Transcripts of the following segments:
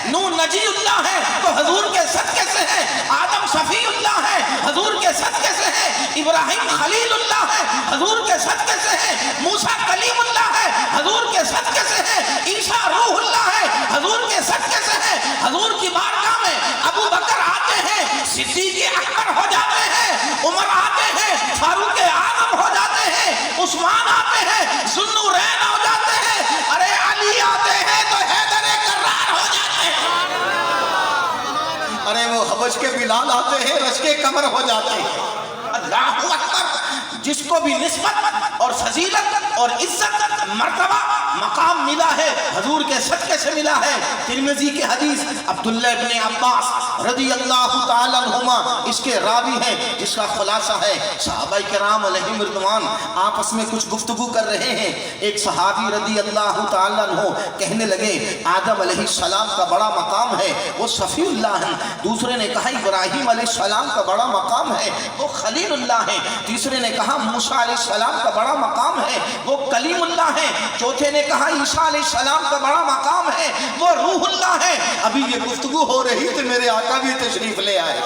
نوح نجی اللہ ہے تو حضور کے صدقے سے ہے، آدم شفیع اللہ ہے حضور کے صدقے سے ہے، ابراہیم خلیل اللہ ہے حضور کے صدقے سے ہے، موسیٰ کلیم اللہ ہے حضور کے صدقے سے ہے، عیسیٰ روح اللہ ہے حضور کے صدقے سے ہے۔ حضور کی بارگاہ میں ابو بکر آتے ہیں، صدیق اکبر ہو جاتے ہیں، عمر آتے ہیں، فاروق اعظم ہو جاتے ہیں، عثمان آتے ہیں، ذوالنورین ہو جاتے ہیں، ارے علی آتے ہیں تو حیدر کرار ہو جاتے ہیں، ارے وہ حبش کے بلال آتے ہیں، رش کے قمر ہو جاتے ہیں۔ اللہ اکبر۔ جس کو بھی نسبت اور فضیلت اور عزت مرتبہ مقام ملا ہے حضور کے صدقے سے ملا ہے۔ ترمذی کی حدیث عبداللہ ابن عباس رضی اللہ تعالیٰ عنہما اس کے راوی ہیں، جس کا خلاصہ ہے صحابہ کرام علیہم رضوان آپس میں کچھ گفتگو کر رہے ہیں۔ ایک صحابی رضی اللہ تعالیٰ عنہ کہنے لگے آدم علیہ السلام کا بڑا مقام ہے، وہ صفی اللہ ہیں۔ دوسرے نے کہا ابراہیم علیہ السلام کا بڑا مقام ہے، وہ خلیل اللہ ہیں۔ تیسرے نے کہا موسیٰ علیہ السلام کا بڑا مقام ہے، وہ کلیم اللہ ہیں۔ چوتھے نے کہا عیسیٰ علیہ السلام کا بڑا مقام ہے، وہ روح اللہ ہے۔ ابھی یہ گفتگو ہو رہی تھی، میرے آقا بھی تشریف لے آئے۔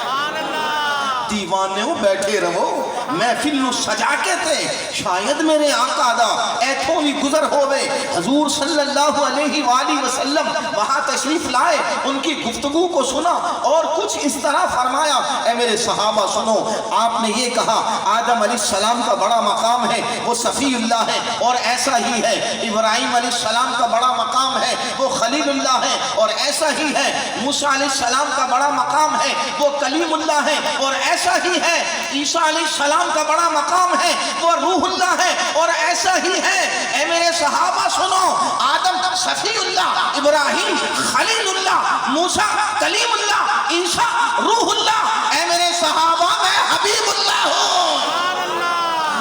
دیوانوں بیٹھے رہو، محفل نو سجا کے تے شاید میرے آقا دا ایتھوں بھی گزر ہوئے۔ حضور صلی اللہ علیہ وآلہ وسلم وہاں تشریف لائے، ان کی گفتگو کو سنا اور کچھ اس طرح فرمایا، اے میرے صحابہ سنو، آپ نے یہ کہا آدم علیہ السلام کا بڑا مقام ہے، وہ صفی اللہ ہے اور ایسا ہی ہے۔ ابراہیم علیہ السلام کا بڑا مقام ہے، وہ خلیل اللہ ہے اور ایسا ہی ہے۔ موسیٰ علیہ السلام کا بڑا مقام ہے، وہ کلیم اللہ ہے اور ایسا ہی ہے۔ عیسیٰ علیہ السلام کا بڑا مقام ہے، وہ روح اللہ ہے اور ایسا ہی ہے۔ اے میرے صحابہ سنو، آدم صفی اللہ، ابراہیم خلیل اللہ، موسیٰ کلیم اللہ، عیسیٰ روح اللہ۔ اے میرے صحابہ میں حبیب اللہ ہوں۔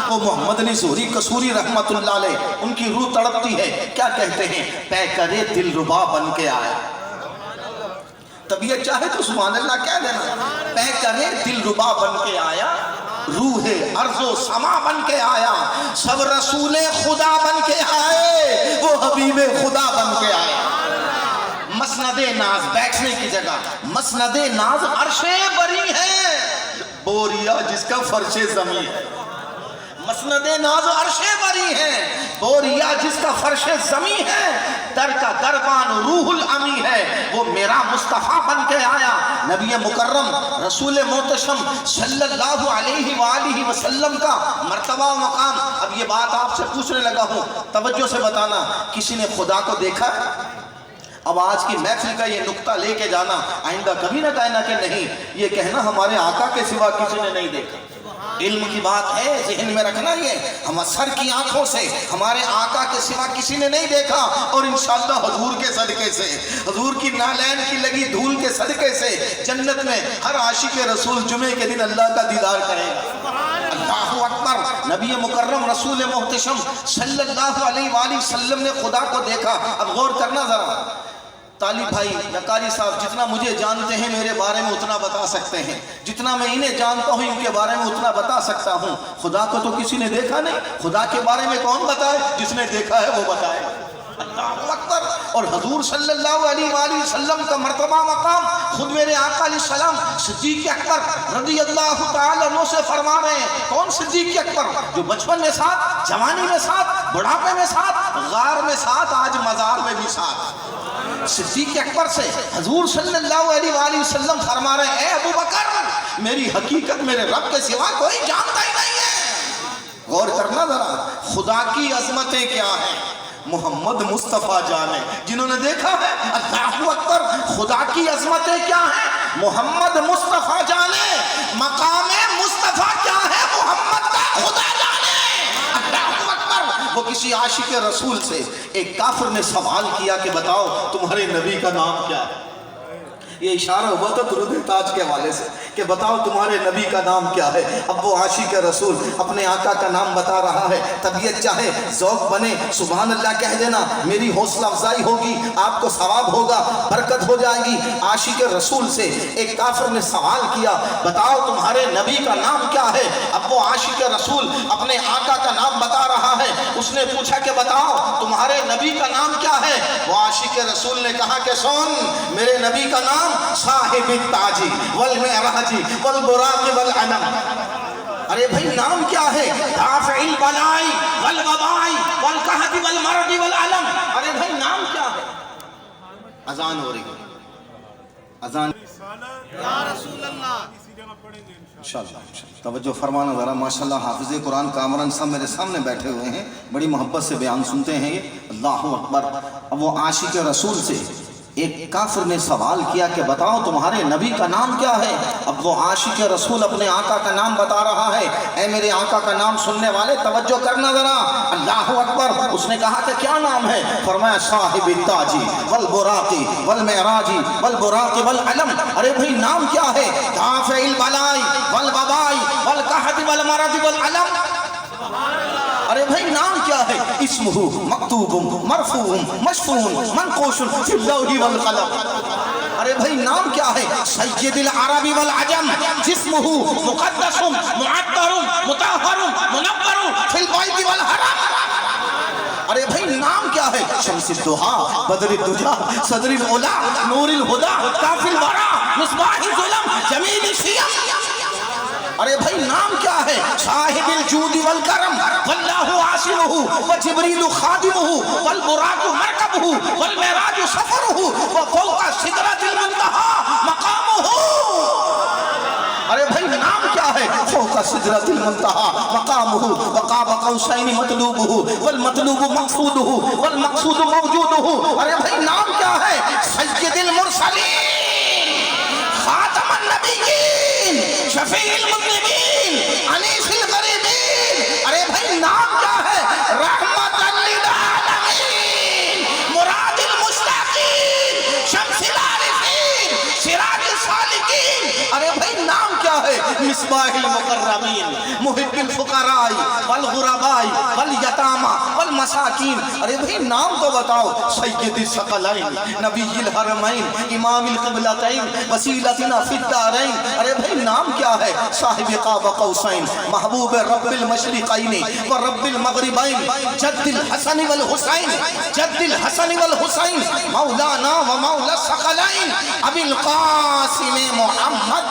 وہ محمد علی زہری قصوری رحمت اللہ علیہ، ان کی روح تڑپتی ہے، کیا کہتے ہیں؟ پے کرے دل ربا بن کے آیا۔ طبیعت چاہے تو سبحان اللہ کہہ دینا، پے کرے دل ربا بن کے آیا، روح ارض و سما بن کے آیا، سب رسول خدا بن کے آئے، وہ حبیب خدا بن کے آیا۔ مسند ناز، بیٹھنے کی جگہ مسند ناز عرش بری ہے، بوریا جس کا فرش زمین ہے۔ مسند ناز عرش بری ہے، بوریا جس کا فرش زمین ہے، در کا دربان روح الامی ہے، وہ میرا مصطفیٰ بن کے آیا۔ نبی مکرم رسول محتشم صلی اللہ علیہ وآلہ وسلم کا مرتبہ و مقام۔ اب یہ بات آپ سے پوچھنے لگا ہوں، توجہ سے بتانا، کسی نے خدا کو دیکھا؟ اب آج کی محفل کا یہ نقطہ لے کے جانا، آئندہ کبھی نہ کہنا کہ نہیں، یہ کہنا ہمارے آقا کے سوا کسی نے نہیں دیکھا۔ علم کی بات ہے، ذہن میں رکھنا، یہ ہم سر کی آنکھوں سے ہمارے آقا کے سوا کسی نے نہیں دیکھا، اور انشاءاللہ حضور کے صدقے سے، حضور کی نالین کی لگی دھول کے صدقے سے جنت میں ہر عاشق رسول جمعے کے دن اللہ کا دیدار کرے گا۔ اللہ اکبر۔ نبی مکرم رسول محتشم صلی اللہ علیہ وآلہ وسلم نے خدا کو دیکھا۔ اب غور کرنا ذرا، طالب بھائی یا قاری صاحب جتنا مجھے جانتے ہیں میرے بارے میں اتنا بتا سکتے ہیں، جتنا میں انہیں جانتا ہوں ان کے بارے میں اتنا بتا سکتا ہوں۔ خدا کو تو کسی نے دیکھا نہیں، خدا کے بارے میں کون بتائے؟ جس نے دیکھا ہے وہ بتائے۔ اللہ اکبر۔ اور حضور صلی اللہ علیہ وآلہ وسلم کا مرتبہ مقام خود میرے آقا علیہ السلام صدیق اکبر رضی اللہ تعالیٰ عنہ سے فرما رہے ہیں۔ کون صدیق اکبر؟ جو بچپن میں ساتھ، جوانی میں ساتھ، بڑھاپے میں ساتھ، غار میں ساتھ، آج مزار میں بھی ساتھ۔ صدیق اکبر سے حضور صلی اللہ علیہ وآلہ وسلم فرما رہے ہیں، اے ابو بکر، میری حقیقت میرے رب کے سوا کوئی جانتا ہی نہیں ہے۔ غور کرنا ذرا، خدا کی عظمتیں کیا ہیں، محمد مصطفیٰ جانے، جنہوں نے دیکھا ہے۔ اللہ اکبر۔ خدا کی عظمتیں کیا ہیں، محمد مصطفیٰ جانے، مقام مصطفیٰ کیا ہے، محمد کا خدا جانے۔ اللہ اکبر۔ وہ کسی عاشق رسول سے ایک کافر نے سوال کیا کہ بتاؤ تمہارے نبی کا نام کیا ہے؟ یہ اشارہ ہوا تھا درود تاج کے حوالے سے کہ بتاؤ تمہارے نبی کا نام کیا ہے. اب وہ عاشق رسول اپنے آقا کا نام بتا رہا ہے. طبیعت چاہے ذوق بنے سبحان اللہ کہہ دینا, میری حوصلہ افزائی ہوگی, آپ کو ثواب ہوگا, برکت ہو جائے گی. عاشق رسول سے ایک کافر نے سوال کیا, بتاؤ تمہارے نبی کا نام کیا ہے. اب وہ عاشق رسول اپنے آقا کا نام بتا رہا ہے. اس نے پوچھا کہ بتاؤ تمہارے نبی کا نام کیا ہے. وہ عاشق رسول نے کہا کہ سن, میرے نبی کا نام صاحب التاج والمعراج والبراق والعلم. ارے بھائی نام کیا ہے؟ دافع البلاء والوباء والقحط والمرض والعلم. ارے بھائی نام کیا ہے؟ اذان ہو رہی ہے, اذان یا رسول اللہ. انشاءاللہ توجہ فرمانا ذرا. ماشاءاللہ حافظ قرآن کامران صاحب میرے سامنے بیٹھے ہوئے ہیں, بڑی محبت سے بیان سنتے ہیں یہ. اللہ اکبر. اب وہ عاشق رسول سے ایک کافر نے سوال کیا کہ بتاؤ تمہارے نبی کا نام کیا ہے. اب وہ عاشق رسول اپنے آقا کا نام بتا رہا ہے. اے میرے آقا کا نام سننے والے توجہ کرنا ذرا. اللہ اکبر. اس نے کہا کہ کیا نام ہے؟ فرمایا صاحب التاج والبراق والمعراج والبراق والعلم. ارے بھائی نام کیا ہے؟ دافع البلاء والوباء والقحط والمرض والعلم. ارے بھائی نام کیا ہے؟ اسمہ مکتوب مرفوع مشفون منقوش فی اللوح والقلم. ارے بھائی نام کیا ہے؟ سید العرب والعجم جسمہ مقدس معطر مطہر منور فی البیت والحرم. ارے بھائی نام کیا ہے؟ شمس الضحیٰ بدر الدجا صدر العلا نور الہدی کافی الورا مصباح الظلم جمیل الشیم. ارے بھائی نام کیا ہے؟ صاحب الجود والکرم واللہ عاصمہ وجبریل خادمہ والبراق مرکبہ والمعراج سفرہ وفوق سدرۃ المنتہی مقامہ. ارے بھائی نام کیا ہے؟ فوق سدرۃ المنتہی مقامہ وقاب قوسین مطلوبہ والمطلوب مقصودہ والمقصود موجودہ. ارے بھائی نام کیا ہے؟ سید المرسلین خاتم النبیین شفیع المذنبین انیس الغریبین. ارے بھائی نام کیا ہے؟ رحمت للعالمین مراد المشتاقین شمس العارفین سراج السالکین. ارے بھائی نام کیا ہے؟ مصباح المکرمین محب الفقراء والغرباء والیتامى والمساکین. ارے بھئی نام تو بتاؤ. سید الثقلین نبی الحرمین امام القبلتین وسیلتنا فی الدارین. ارے بھئی نام کیا ہے؟ صاحب قاب قوسین محبوب رب المشرقین ورب المغربین جد الحسن والحسین جد الحسن والحسین مولانا ومولا الثقلین ابی القاسم محمد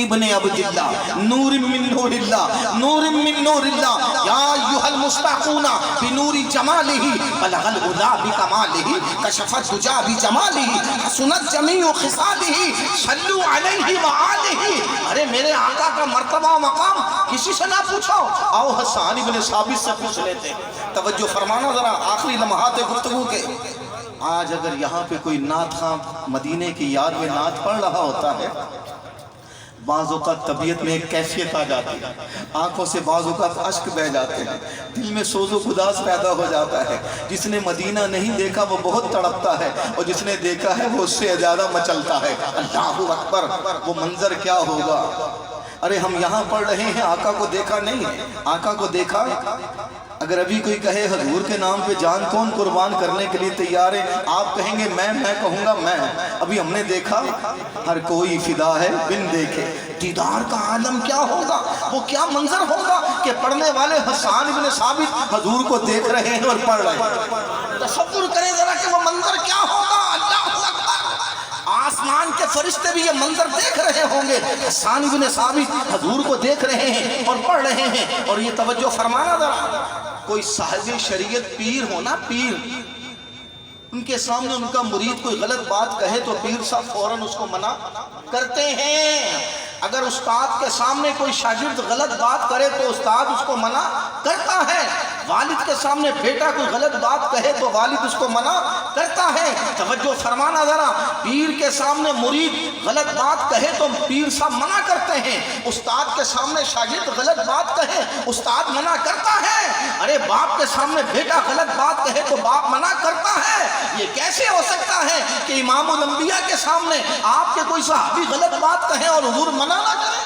ابن عبداللہ نور من نور اللہ نور من نور اللہ. یا ایھا المشتاقون بنور جمالہ بلغ العلا بکمالہ کشف الدجا بجمالہ حسنت جمیع خصالہ صلوا علیہ وآلہ. ارے میرے آقا کا مرتبہ و مقام کسی سے نہ پوچھو, آؤ حسان ابن ثابت سے پوچھ لیتے. توجہ فرمانا ذرا آخری لمحات گفتگو کے. آج اگر یہاں پہ کوئی نعت خواں مدینے کی یاد میں نعت پڑھ رہا ہوتا ہے, بعض اوقات طبیعت میں ایک کیفیت آ جاتی ہے, آنکھوں سے بعض اوقات اشک بہ جاتے ہیں, دل میں سوز و گداز پیدا ہو جاتا ہے. جس نے مدینہ نہیں دیکھا وہ بہت تڑپتا ہے, اور جس نے دیکھا ہے وہ اس سے زیادہ مچلتا ہے. اللہ اکبر. وہ منظر کیا ہوگا. ارے ہم یہاں پڑھ رہے ہیں, آقا کو دیکھا نہیں ہے. آقا کو دیکھا. اگر ابھی کوئی کہے حضور کے نام پہ جان کون قربان کرنے کے لیے تیار ہے, آپ کہیں گے میں کہوں گا میں. ابھی ہم نے دیکھا, ہر کوئی فدا ہے بن دیکھے. دیدار کا عالم کیا ہوگا, وہ کیا منظر ہوگا کہ پڑھنے والے حسان ابن ثابت حضور کو دیکھ رہے ہیں اور پڑھ رہے ہیں. تصور کریں ذرا کہ وہ منظر کیا ہوگا. اللہ اکبر. آسمان کے فرشتے بھی یہ منظر دیکھ رہے ہوں گے, حسان ابن ثابت حضور کو دیکھ رہے ہیں اور پڑھ رہے ہیں. اور یہ توجہ فرمانا ذرا, کوئی صاحب شریعت پیر ہونا, پیر, ان کے سامنے ان کا مرید کوئی غلط بات کہے تو پیر صاحب فوراً اس کو منع کرتے ہیں. اگر استاد کے سامنے کوئی شاگرد غلط بات کرے تو استاد اس کو منع کرتا ہے. والد کے سامنے بیٹا کوئی غلط بات کہے تو والد اس کو منع کرتا ہے. توجہ فرمانا ذرا, پیر کے سامنے مرید غلط بات کہے تو پیر صاحب منع کرتے ہیں, استاد کے سامنے شاگرد غلط بات کہے استاد منع کرتا ہے, ارے باپ کے سامنے بیٹا غلط بات کہے تو باپ منع کرتا ہے. یہ کیسے ہو سکتا ہے کہ امام الانبیاء کے سامنے آپ کے کوئی صحابی غلط بات کہے اور حضور منع نہ کرے؟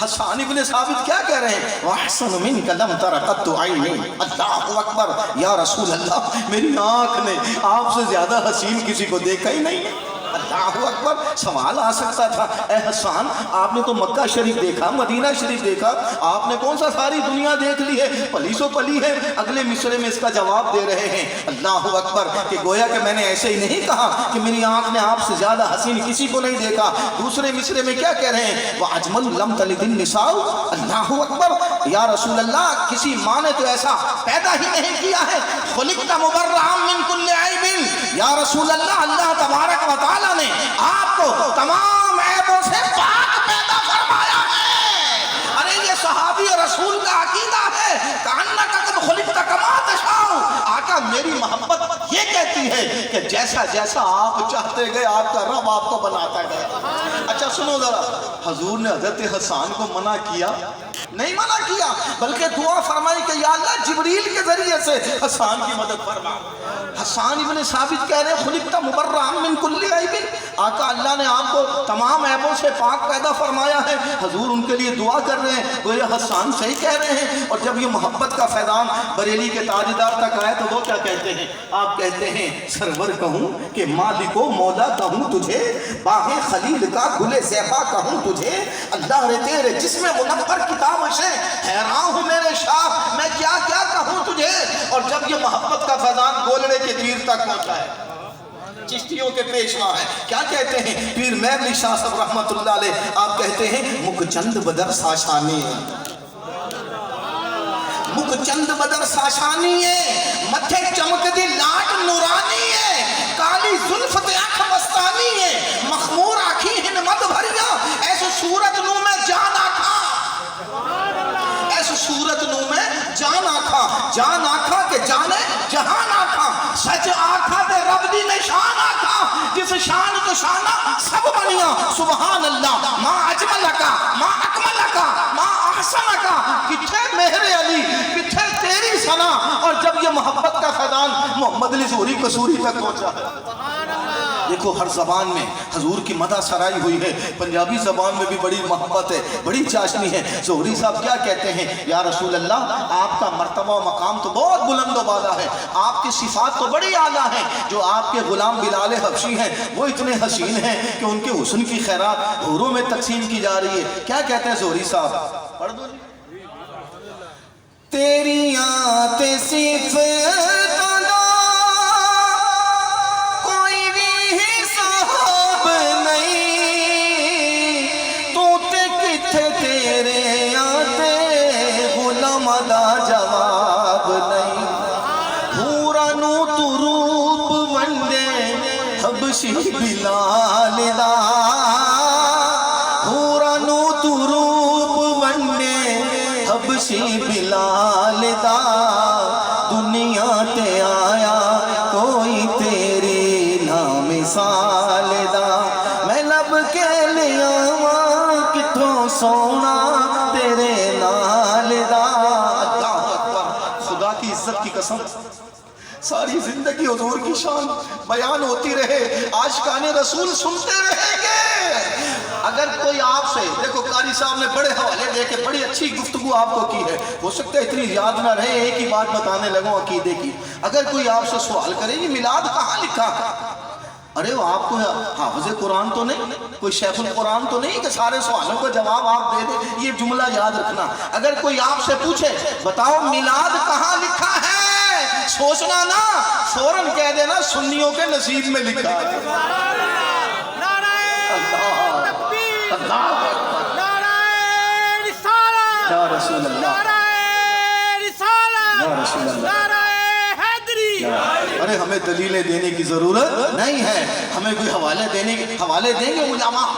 حسان ابن ثابت کیا کہہ رہے ہیں؟ وَأَحْسَنُ مِنْكَ لَمْ تَرَ قَطُّ عَيْنِي. اللہ اکبر, یا رسول اللہ میری آنکھ نے آپ سے زیادہ حسین کسی کو دیکھا ہی نہیں. اللہ اکبر. سوال آ سکتا تھا, اے حسان آپ نے تو مکہ شریف دیکھا, مدینہ شریف دیکھا, آپ نے کون سا ساری دنیا دیکھ لی ہے, پلی سو پلی ہے. اگلے مصرے میں اس کا جواب دے رہے ہیں. اللہ اکبر, کہ گویا کہ میں نے ایسے ہی نہیں کہا کہ میری آنکھ نے آپ سے زیادہ حسین کسی کو نہیں دیکھا. دوسرے مصرے میں کیا کہہ رہے ہیں؟ وَأَجْمَلُ لَمْ تَلِدِ النِّسَاءُ. اللہ اکبر, یا رسول اللہ کسی ماں نے تو ایسا پیدا ہی نہیں کیا ہے. خُلِقْتَ مُبَرَّأً مِّن كُلِّ عَيْبٍ. یا رسول اللہ, اللہ تبارک و تعالی نے آپ کو تمام عیبوں سے پاک پیدا فرمایا ہے. ارے یہ صحابی رسول کا عقیدہ ہے, کأنک قد خلقت کما تشاء. آقا میری محبت یہ کہتی ہے کہ جیسا جیسا آپ چاہتے گئے آپ کا رب آپ کو بناتا گیا. اچھا سنو ذرا, حضور نے حضرت حسان کو منع کیا نہیں, منع کیا بلکہ دعا فرمائی کہ یا اللہ جبریل کے ذریعے سے حسان کی مدد فرما. حسان ابن ثابت کہہ رہے ہیں خلقت مبرأ من کل عیب. آقا اللہ نے آپ کو تمام عیبوں سے پاک پیدا فرمایا ہے. حضور ان کے لیے دعا کر رہے ہیں, وہ یہ حسان صحیح کہہ رہے ہیں. اور جب یہ محبت کا فیضان بریلی کے تاجدار تک آئے تو وہ کیا کہتے ہیں؟ آپ کہتے ہیں سرور کہوں کہ مالک و مولا کہوں تجھے, باغ خلیل کا گل زیبا کہوں تجھے, اللہ رے تیرے جسم منور کتاب سے حیران ہوں میرے شاہ, میں کیا کیا کہوں تجھے. اور جب یہ محبت کا فیضان گولڑے کے تیر تک پہنچا ہے, چشتیوں کے پیشوا ہے, کیا کہتے ہیں پیر میرلی شاہ صاحب رحمت اللہ علیہ, آپ کہتے ہیں مکھ چند بدر ساشانی ہے, مکھ چند بدر ساشانی ہے, متھے چمک دی لاٹ نورانی ہے, کالی زلف تے آنکھ مستانی ہے, مخمور آنکھی ہن مد بھریا, ایسے صورت نو میں جان آکھا, ایسے صورت نو میں جان آکھا, جان آکھا کہ جانے جہان آکھا, سچ آکھا تے رب دی نشان آکھا, جس شان تو شانہ سب بنیا. سبحان اللہ, ما اجملکا ما اکملکا ما احسنکا, کتھے مہر علی کتھے تیری ثنا. اور جب یہ محبت کا فیضان محمد علی ظہوری قصوری تک پہنچا ہے, دیکھو ہر زبان میں حضور کی مدح سرائی ہوئی ہے. پنجابی زبان میں بھی بڑی محبت ہے, بڑی چاشنی ہے. ظہوری صاحب کیا کہتے ہیں؟ یا رسول اللہ آپ کا مرتبہ و مقام تو بہت بلند و بالا ہے, آپ کی صفات تو بڑی اعلیٰ ہیں. جو آپ کے غلام بلال حبشی ہیں وہ اتنے حسین ہیں کہ ان کے حسن کی خیرات حوروں میں تقسیم کی جا رہی ہے. کیا کہتے ہیں ظہوری صاحب؟ پڑھ دو جی. تیری آتے صفت جواب نہیں, پورانو تو روپ ونڈے حبشی بلال دا, پورانو تو روپ ونڈے حبشی بلال دا, دنیا تے آیا کوئی تیری نام مثال دا, میں لب کے لیا کتوں سونا تیرے نال دا. عزت کی قسم ساری زندگی حضور کی شان بیان ہوتی رہے, عاشقان رسول سنتے رہیں گے. اگر کوئی آپ سے, دیکھو قاری صاحب نے بڑے حوالے دے کے بڑی اچھی گفتگو آپ کو کی ہے, ہو سکتا ہے اتنی یاد نہ رہے, ایک ہی بات بتانے لگوں عقیدے کی. اگر کوئی آپ سے سوال کرے یہ میلاد کہاں لکھا, ارے وہ آپ کو حافظ قرآن تو نہیں, کوئی شیخ القرآن تو نہیں کہ سارے سوالوں کا جواب آپ دے دیں. یہ جملہ یاد رکھنا. اگر کوئی آپ سے پوچھے بتاؤ میلاد کہاں لکھا ہے, سوچنا نا, فوراً کہہ دینا سنیوں کے نصیب میں لکھا ہے. نعرہ تکبیر, نعرہ رسالت, یا رسول اللہ, نعرہ رسالت, یا رسول اللہ, نعرہ حیدری. ارے ہمیں دلیلیں دینے کی ضرورت نہیں ہے, ہمیں کوئی حوالے دیں گے علماء,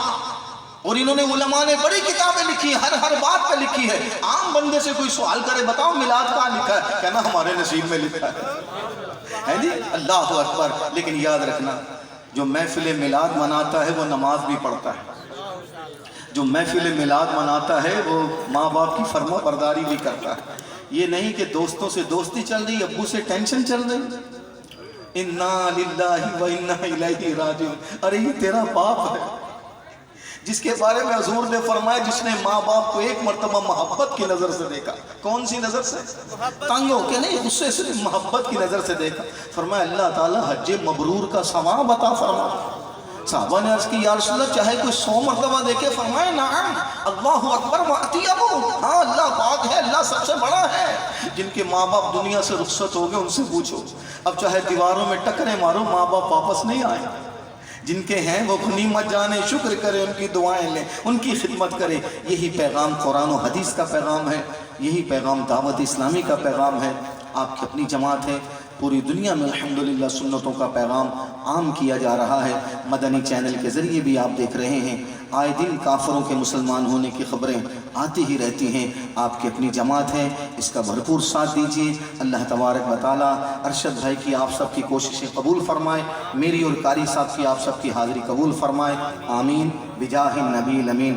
اور انہوں نے علماء نے بڑی کتابیں لکھی ہیں, ہر بات پہ لکھی ہے. عام بندے سے کوئی سوال کرے بتاؤ میلاد کہاں لکھا ہے, کہنا ہمارے نصیب میں لکھا ہے. ہے جی اللہ اکبر. لیکن یاد رکھنا جو محفل میلاد مناتا ہے وہ نماز بھی پڑھتا ہے. جو محفل میلاد مناتا ہے وہ ماں باپ کی فرما برداری بھی کرتا ہے. یہ نہیں کہ دوستوں سے دوستی چل رہی, ابو سے ٹینشن چل رہی. انا للہ و انا الیہ راجعون. ارے یہ تیرا باپ ہے جس کے بارے میں حضور نے فرمایا جس نے ماں باپ کو ایک مرتبہ محبت کی نظر سے دیکھا. کون سی نظر سے؟ تنگ ہو کے نہیں, غصے سے, محبت کی نظر سے دیکھا. فرمایا اللہ تعالیٰ حج مبرور کا ثواب عطا فرما. صحابہ نے عرض کی یا رسول اللہ چاہے کوئی 100 مرتبہ دیکھے؟ فرمایا نعم اللہ اکبر واطیبو. ہاں اللہ پاک ہے, اللہ سب سے بڑا ہے. جن کے ماں باپ دنیا سے رخصت ہو گئے ان سے پوچھو, اب چاہے دیواروں میں ٹکرے مارو ماں باپ واپس نہیں آئے. جن کے ہیں وہ غنیمت جانے, شکر کرے, ان کی دعائیں لیں, ان کی خدمت کرے. یہی پیغام قرآن و حدیث کا پیغام ہے, یہی پیغام دعوت اسلامی کا پیغام ہے. آپ کی اپنی جماعت ہے, پوری دنیا میں الحمدللہ سنتوں کا پیغام عام کیا جا رہا ہے. مدنی چینل کے ذریعے بھی آپ دیکھ رہے ہیں, آئے دن کافروں کے مسلمان ہونے کی خبریں آتی ہی رہتی ہیں. آپ کی اپنی جماعت ہے, اس کا بھرپور ساتھ دیجیے. اللہ تبارک و تعالیٰ ارشد بھائی کی آپ سب کی کوششیں قبول فرمائے, میری اور قاری صاحب کی آپ سب کی حاضری قبول فرمائے. آمین بجاہ النبی الامین.